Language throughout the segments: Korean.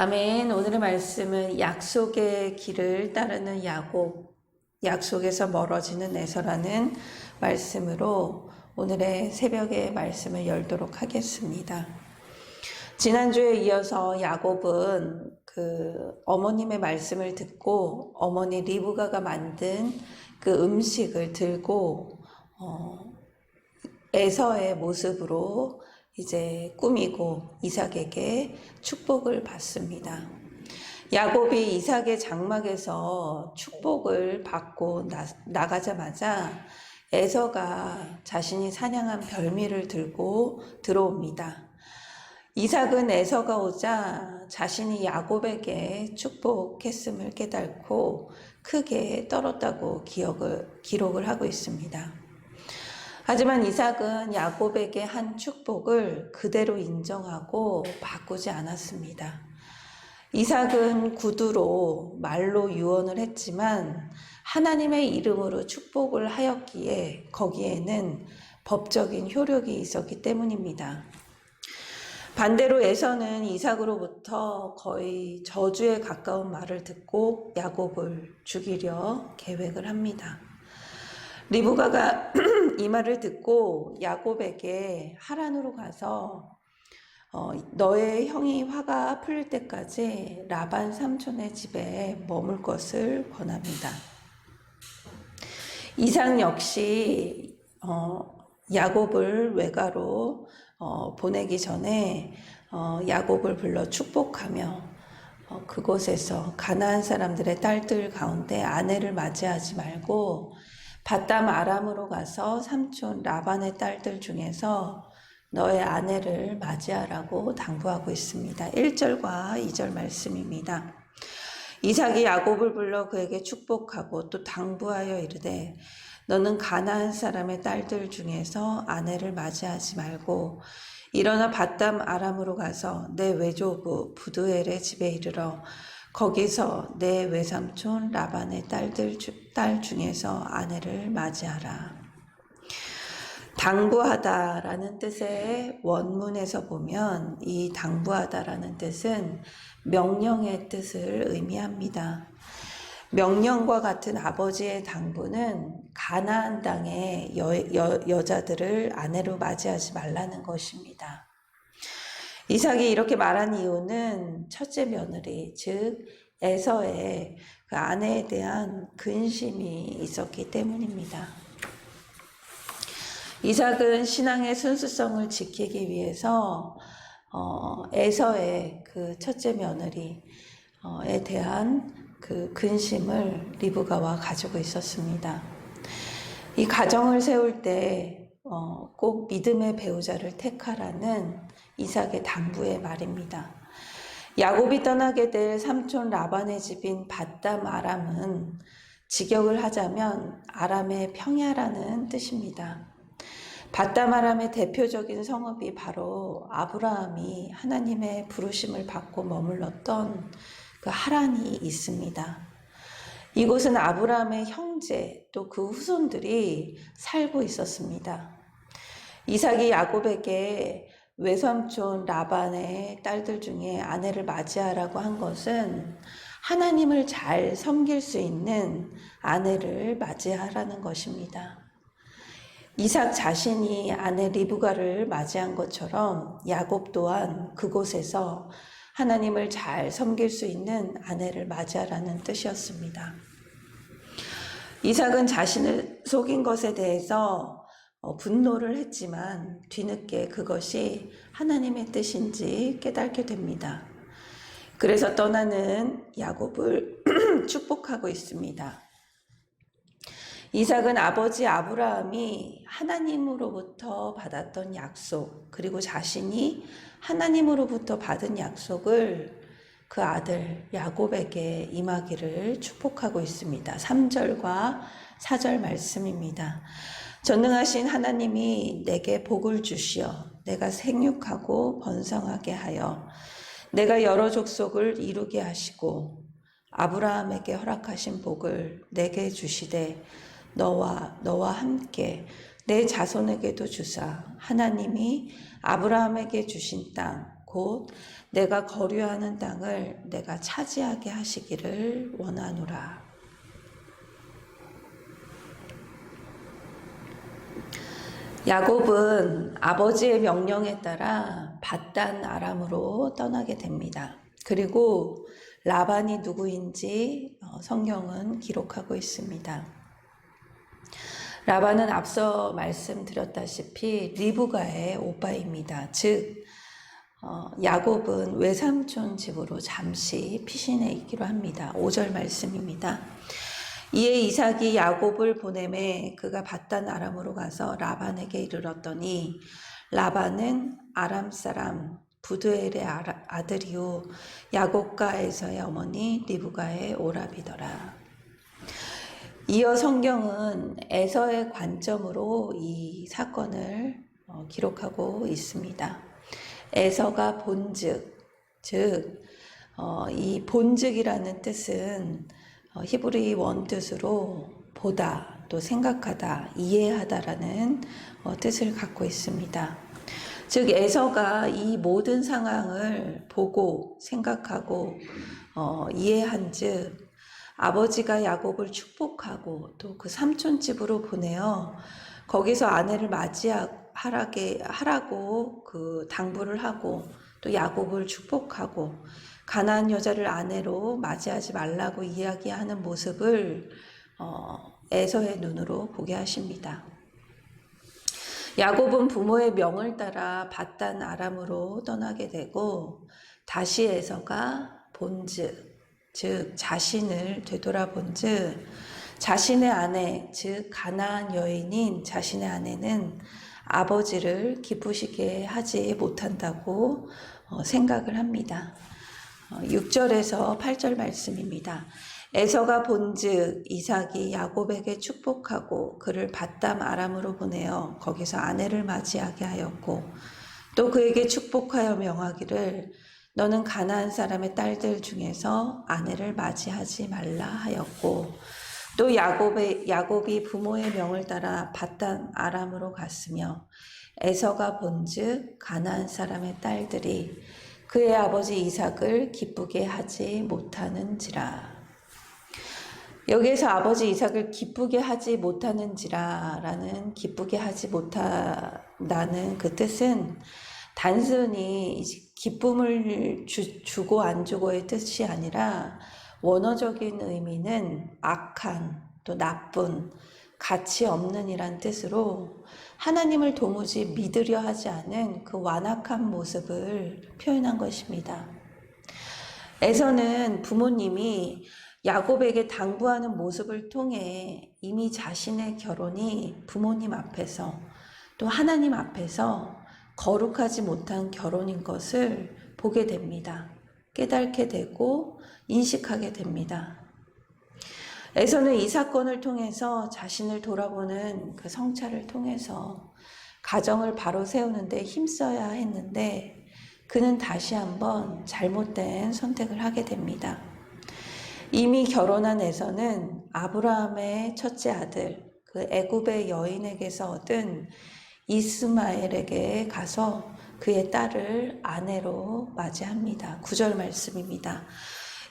아멘. 오늘의 말씀은 약속의 길을 따르는 야곱, 약속에서 멀어지는 에서라는 말씀으로 오늘의 새벽의 말씀을 열도록 하겠습니다. 지난주에 이어서 야곱은 어머님의 말씀을 듣고 어머니 리브가가 만든 그 음식을 들고 에서의 모습으로 이제 꾸미고 이삭에게 축복을 받습니다. 야곱이 이삭의 장막에서 축복을 받고 나가자마자 에서가 자신이 사냥한 별미를 들고 들어옵니다. 이삭은 에서가 오자 자신이 야곱에게 축복했음을 깨닫고 크게 떨었다고 기록을 하고 있습니다. 하지만 이삭은 야곱에게 한 축복을 그대로 인정하고 바꾸지 않았습니다. 이삭은 구두로 말로 유언을 했지만 하나님의 이름으로 축복을 하였기에 거기에는 법적인 효력이 있었기 때문입니다. 반대로 에서는 이삭으로부터 거의 저주에 가까운 말을 듣고 야곱을 죽이려 계획을 합니다. 리브가가 이 말을 듣고 야곱에게 하란으로 가서 너의 형이 화가 풀릴 때까지 라반 삼촌의 집에 머물 것을 권합니다. 이삭 역시 야곱을 외가로 보내기 전에 야곱을 불러 축복하며 그곳에서 가나안 사람들의 딸들 가운데 아내를 맞이하지 말고 밧담 아람으로 가서 삼촌 라반의 딸들 중에서 너의 아내를 맞이하라고 당부하고 있습니다. 1절과 2절 말씀입니다. 이삭이 야곱을 불러 그에게 축복하고 또 당부하여 이르되 너는 가나안 사람의 딸들 중에서 아내를 맞이하지 말고 일어나 밧담 아람으로 가서 내 외조부 부두엘의 집에 이르러 거기서 내 외삼촌 라반의 딸 중에서 아내를 맞이하라. 당부하다라는 뜻의 원문에서 보면 이 당부하다라는 뜻은 명령의 뜻을 의미합니다. 명령과 같은 아버지의 당부는 가나안 땅의 여자들을 아내로 맞이하지 말라는 것입니다. 이삭이 이렇게 말한 이유는 첫째 며느리, 즉 에서의 그 아내에 대한 근심이 있었기 때문입니다. 이삭은 신앙의 순수성을 지키기 위해서 에서의 그 첫째 며느리에 대한 그 근심을 리브가와 가지고 있었습니다. 이 가정을 세울 때 꼭 믿음의 배우자를 택하라는 이삭의 당부의 말입니다. 야곱이 떠나게 될 삼촌 라반의 집인 밧담 아람은 직역을 하자면 아람의 평야라는 뜻입니다. 밧담 아람의 대표적인 성읍이 바로 아브라함이 하나님의 부르심을 받고 머물렀던 그 하란이 있습니다. 이곳은 아브라함의 형제 또 그 후손들이 살고 있었습니다. 이삭이 야곱에게 외삼촌 라반의 딸들 중에 아내를 맞이하라고 한 것은 하나님을 잘 섬길 수 있는 아내를 맞이하라는 것입니다. 이삭 자신이 아내 리브가를 맞이한 것처럼 야곱 또한 그곳에서 하나님을 잘 섬길 수 있는 아내를 맞이하라는 뜻이었습니다. 이삭은 자신을 속인 것에 대해서 분노를 했지만 뒤늦게 그것이 하나님의 뜻인지 깨닫게 됩니다. 그래서 떠나는 야곱을 축복하고 있습니다. 이삭은 아버지 아브라함이 하나님으로부터 받았던 약속, 그리고 자신이 하나님으로부터 받은 약속을 그 아들 야곱에게 임하기를 축복하고 있습니다. 3절과 4절 말씀입니다. 전능하신 하나님이 내게 복을 주시어 내가 생육하고 번성하게 하여 내가 여러 족속을 이루게 하시고 아브라함에게 허락하신 복을 내게 주시되 너와 함께 내 자손에게도 주사 하나님이 아브라함에게 주신 땅 곧 내가 거류하는 땅을 내가 차지하게 하시기를 원하노라. 야곱은 아버지의 명령에 따라 밧단 아람으로 떠나게 됩니다. 그리고 라반이 누구인지 성경은 기록하고 있습니다. 라반은 앞서 말씀드렸다시피 리브가의 오빠입니다. 즉 야곱은 외삼촌 집으로 잠시 피신해 있기로 합니다. 5절 말씀입니다. 이에 이삭이 야곱을 보내매 그가 밧단 아람으로 가서 라반에게 이르렀더니 라반은 아람 사람 부두엘의 아들이요 야곱과 에서의 어머니 리브가의 오라비더라. 이어 성경은 에서의 관점으로 이 사건을 기록하고 있습니다. 에서가 본즉, 즉 이 본즉이라는 뜻은 히브리 원뜻으로 보다, 또 생각하다, 이해하다라는 뜻을 갖고 있습니다. 즉 에서가 이 모든 상황을 보고 생각하고 이해한즉 아버지가 야곱을 축복하고 또 그 삼촌 집으로 보내어 거기서 아내를 맞이하라고 그 당부를 하고 또 야곱을 축복하고 가나안 여자를 아내로 맞이하지 말라고 이야기하는 모습을 에서의 눈으로 보게 하십니다. 야곱은 부모의 명을 따라 밧단 아람으로 떠나게 되고 다시 에서가 본즉, 즉 자신을 되돌아본즉 자신의 아내, 즉 가나안 여인인 자신의 아내는 아버지를 기쁘시게 하지 못한다고 생각을 합니다. 6절에서 8절 말씀입니다. 에서가 본즉 이삭이 야곱에게 축복하고 그를 밧담 아람으로 보내어 거기서 아내를 맞이하게 하였고 또 그에게 축복하여 명하기를 너는 가나안 사람의 딸들 중에서 아내를 맞이하지 말라 하였고 또 야곱이 부모의 명을 따라 밧담 아람으로 갔으며 에서가 본즉 가나안 사람의 딸들이 그의 아버지 이삭을 기쁘게 하지 못하는지라. 여기에서 아버지 이삭을 기쁘게 하지 못하는지라라는 기쁘게 하지 못한다는 그 뜻은 단순히 기쁨을 주고 안 주고의 뜻이 아니라 원어적인 의미는 악한, 또 나쁜, 가치 없는 이란 뜻으로 하나님을 도무지 믿으려 하지 않은 그 완악한 모습을 표현한 것입니다. 에서는 부모님이 야곱에게 당부하는 모습을 통해 이미 자신의 결혼이 부모님 앞에서 또 하나님 앞에서 거룩하지 못한 결혼인 것을 보게 됩니다. 깨닫게 되고 인식하게 됩니다. 에서는 이 사건을 통해서 자신을 돌아보는 그 성찰을 통해서 가정을 바로 세우는 데 힘써야 했는데 그는 다시 한번 잘못된 선택을 하게 됩니다. 이미 결혼한 에서는 아브라함의 첫째 아들, 그 애굽의 여인에게서 얻은 이스마엘에게 가서 그의 딸을 아내로 맞이합니다. 9절 말씀입니다.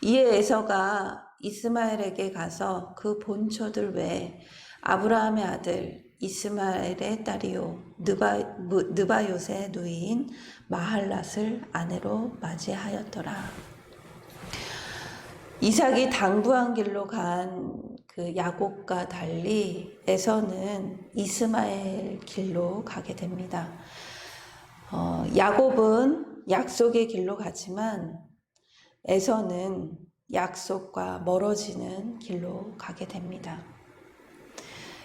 이에 에서가 이스마엘에게 가서 그 본처들 외에 아브라함의 아들 이스마엘의 딸이요 느바요의 누이인 마할랏을 아내로 맞이하였더라. 이삭이 당부한 길로 간 그 야곱과 달리 에서는 이스마엘 길로 가게 됩니다. 야곱은 약속의 길로 가지만 에서는 약속과 멀어지는 길로 가게 됩니다.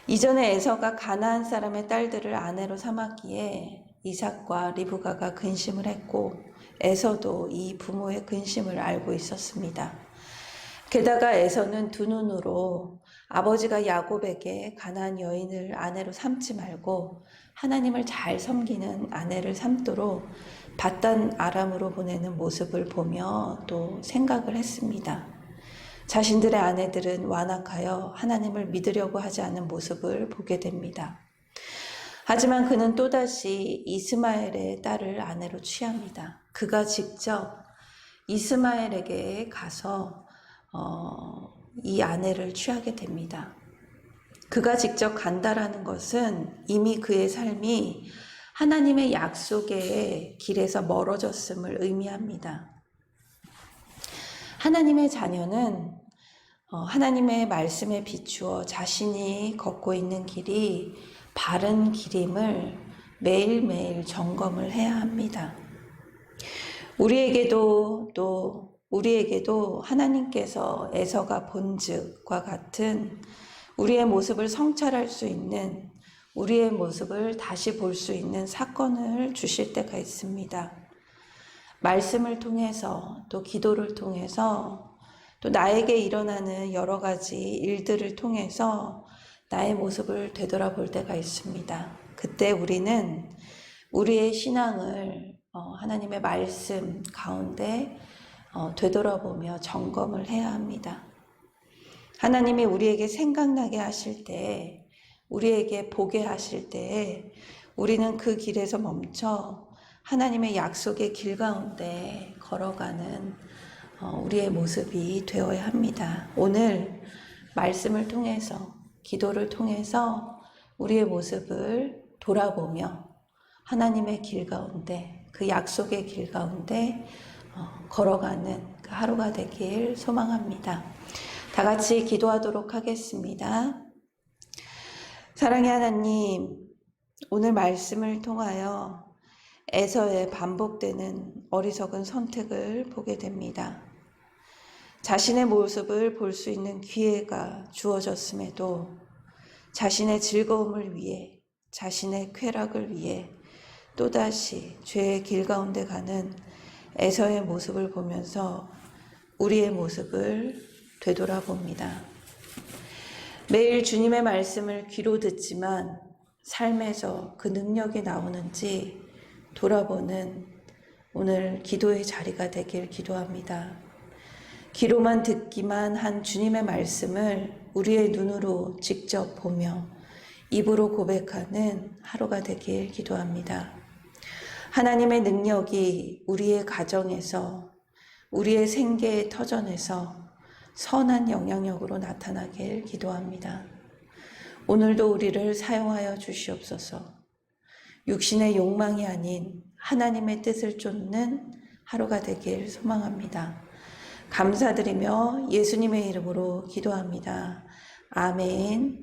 이전에 에서가 가나안 사람의 딸들을 아내로 삼았기에 이삭과 리브가가 근심을 했고 에서도 이 부모의 근심을 알고 있었습니다. 게다가 에서는 두 눈으로 아버지가 야곱에게 가나안 여인을 아내로 삼지 말고 하나님을 잘 섬기는 아내를 삼도록 밧단 아람으로 보내는 모습을 보며 또 생각을 했습니다. 자신들의 아내들은 완악하여 하나님을 믿으려고 하지 않는 모습을 보게 됩니다. 하지만 그는 또다시 이스마엘의 딸을 아내로 취합니다. 그가 직접 이스마엘에게 가서 이 아내를 취하게 됩니다. 그가 직접 간다라는 것은 이미 그의 삶이 하나님의 약속의 길에서 멀어졌음을 의미합니다. 하나님의 자녀는 하나님의 말씀에 비추어 자신이 걷고 있는 길이 바른 길임을 매일매일 점검을 해야 합니다. 우리에게도 하나님께서 에서가 본즉과 같은 우리의 모습을 성찰할 수 있는, 우리의 모습을 다시 볼 수 있는 사건을 주실 때가 있습니다. 말씀을 통해서, 또 기도를 통해서, 또 나에게 일어나는 여러 가지 일들을 통해서 나의 모습을 되돌아볼 때가 있습니다. 그때 우리는 우리의 신앙을 하나님의 말씀 가운데 되돌아보며 점검을 해야 합니다. 하나님이 우리에게 생각나게 하실 때, 우리에게 보게 하실 때 우리는 그 길에서 멈춰 하나님의 약속의 길 가운데 걸어가는 우리의 모습이 되어야 합니다. 오늘 말씀을 통해서, 기도를 통해서 우리의 모습을 돌아보며 하나님의 길 가운데, 그 약속의 길 가운데 걸어가는 그 하루가 되길 소망합니다. 다 같이 기도하도록 하겠습니다. 사랑의 하나님, 오늘 말씀을 통하여 에서의 반복되는 어리석은 선택을 보게 됩니다. 자신의 모습을 볼 수 있는 기회가 주어졌음에도 자신의 즐거움을 위해, 자신의 쾌락을 위해 또다시 죄의 길 가운데 가는 에서의 모습을 보면서 우리의 모습을 되돌아봅니다. 매일 주님의 말씀을 귀로 듣지만 삶에서 그 능력이 나오는지 돌아보는 오늘 기도의 자리가 되길 기도합니다. 귀로만 듣기만 한 주님의 말씀을 우리의 눈으로 직접 보며 입으로 고백하는 하루가 되길 기도합니다. 하나님의 능력이 우리의 가정에서, 우리의 생계의 터전에서 선한 영향력으로 나타나길 기도합니다. 오늘도 우리를 사용하여 주시옵소서. 육신의 욕망이 아닌 하나님의 뜻을 쫓는 하루가 되길 소망합니다. 감사드리며 예수님의 이름으로 기도합니다. 아멘.